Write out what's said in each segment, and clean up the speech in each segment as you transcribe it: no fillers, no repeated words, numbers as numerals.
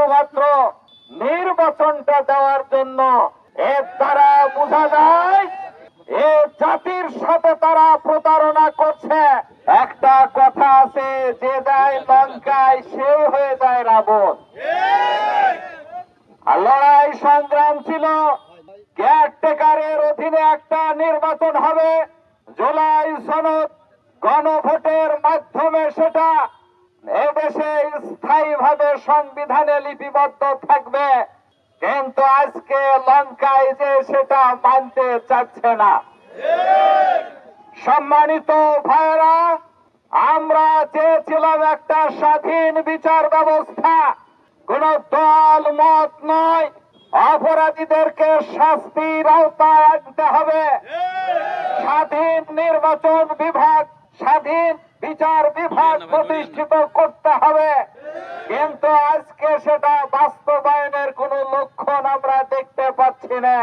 শুধুমাত্র নির্বাচনটা দেওয়ার জন্য। এর দ্বারা বোঝা যায় এ জাতির সাথে তারা প্রতারণা করছে। একটা কথা আছে, যে যায় লঙ্কায় সেই হয়ে যায় রাবণ। আর লড়াই সংগ্রাম ছিল, কেয়ারটেকারের অধীনে একটা নির্বাচন হবে, জুলাই সনদ গণভোটের মাধ্যমে সেটা এদেশে স্থায়ীভাবে সংবিধানে লিপিবদ্ধ থাকবে। কিন্তু আজকে লঙ্কায় যে সেটা মানতে চাচ্ছে না। সম্মানিত ভাইরা, আমরা চেয়েছিলাম একটা স্বাধীন বিচার ব্যবস্থা, কোন দল মত নয়, অপরাধীদেরকে শাস্তির আওতায় আনতে হবে, স্বাধীন নির্বাচন বিভাগ, স্বাধীন বিচার বিভাগ প্রতিষ্ঠিত করতে হবে। কিন্তু আজকে সেটা বাস্তবায়নের কোন লক্ষণ আমরা দেখতে পাচ্ছি না।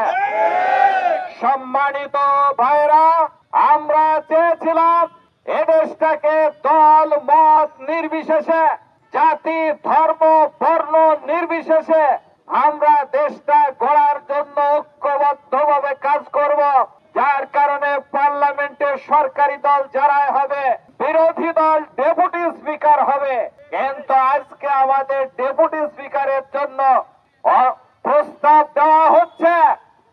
সম্মানিত ভাইরা, আমরা চেয়েছিলাম এদেশটাকে দল মত নির্বিশেষে, জাতি ধর্ম বর্ণ নির্বিশেষে আমরা দেশটা গড়ার জন্য ঐক্যবদ্ধভাবে কাজ করব। যার কারণে পার্লামেন্টে সরকারি দল যারাই হবে, বিরোধী দল ডেপুটি স্পিকার হবে। কিন্তু আজকে আমাদের ডেপুটি স্পিকারের জন্য প্রস্তাব দেওয়া হচ্ছে,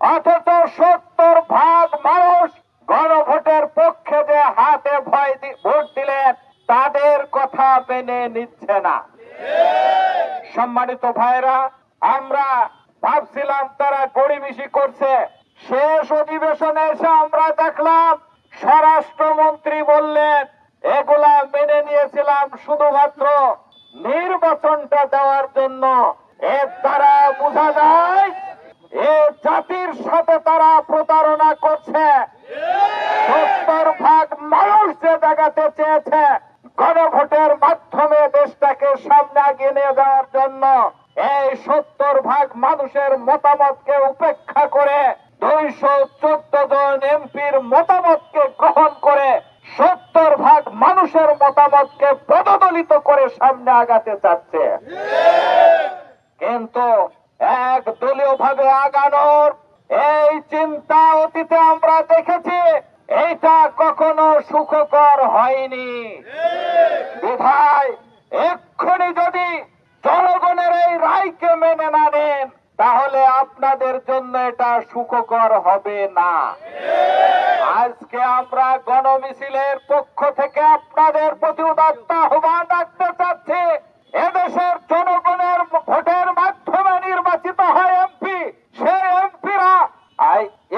অথচ 70% মানুষ গণভোটের পক্ষে যে হাতে ভোট দিলেন তাদের কথা মেনে নিচ্ছে না। সম্মানিত ভাইরা, আমরা ভাবছিলাম তারা গড়িমিশি করছে। শেষ অধিবেশনে এসে আমরা দেখলাম স্বরাষ্ট্রমন্ত্রী বললেন এগুলা মেনে নিয়েছিলাম শুধুমাত্র নির্বাচনটা দেওয়ার জন্য। এর দ্বারা বোঝা যায় এ জাতির সাথে তারা প্রতারণা করছে। 70% মানুষ যে জায়গাতে চেয়েছে গণভোটের মাধ্যমে দেশটাকে সামনে এগিয়ে নিয়ে যাওয়ার জন্য, এই 70% মানুষের মতামতকে উপেক্ষা করে 214 জন এমপির মতামতকে গ্রহণ করে 70% মানুষের মতামতকে পদদলিত করে সামনে আগাতে চাচ্ছে। কিন্তু এক দলীয় ভাবে আগানোর এই চিন্তা অতীতে আমরা দেখেছি, এইটা কখনো সুখকর হয়নি। বিধায় এক্ষুনি যদি জনগণের এই রায়কে মেনে না নেন, তাহলে আপনাদের জন্য এটা সুখকর হবে না। আজকে আমরা গণমিছিলের পক্ষ থেকে আপনাদের প্রতি উদাত্ত আহ্বান রাখতে চাচ্ছি, এদেশের জনগণের ভোটের মাধ্যমে নির্বাচিত হয় এমপি, সেই এমপিরা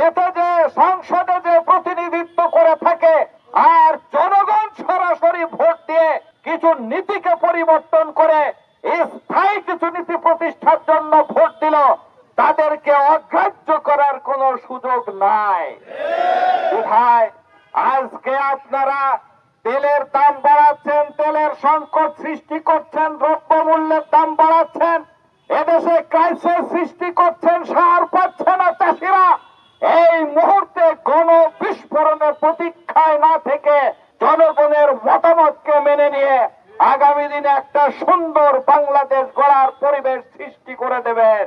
এতে যে সংসদে যে প্রতিনিধিত্ব করে থাকে, আর জনগণ সরাসরি ভোট দিয়ে কিছু নীতিকে পরিবর্তন করে স্থায়ী কিছু নীতি প্রতিষ্ঠার জন্য ভোট দিল, তাদেরকে অগ্রাহ্য করার কোন সুযোগ নাই। কোথায় আজকে আপনারা তেলের দাম বাড়াচ্ছেন, তেলের সংকট সৃষ্টি করছেন, দ্রব্যমূল্যের দাম বাড়াচ্ছেন, এদেশে ক্রাইসিস সৃষ্টি করছেন, সার পাচ্ছে না চাষিরা। এই মুহূর্তে গণ বিস্ফোরণের প্রতীক্ষায় না থেকে জনগণের মতামতকে মেনে নিয়ে আগামী দিনে একটা সুন্দর বাংলাদেশ গড়ার পরিবেশ সৃষ্টি করে দেবেন।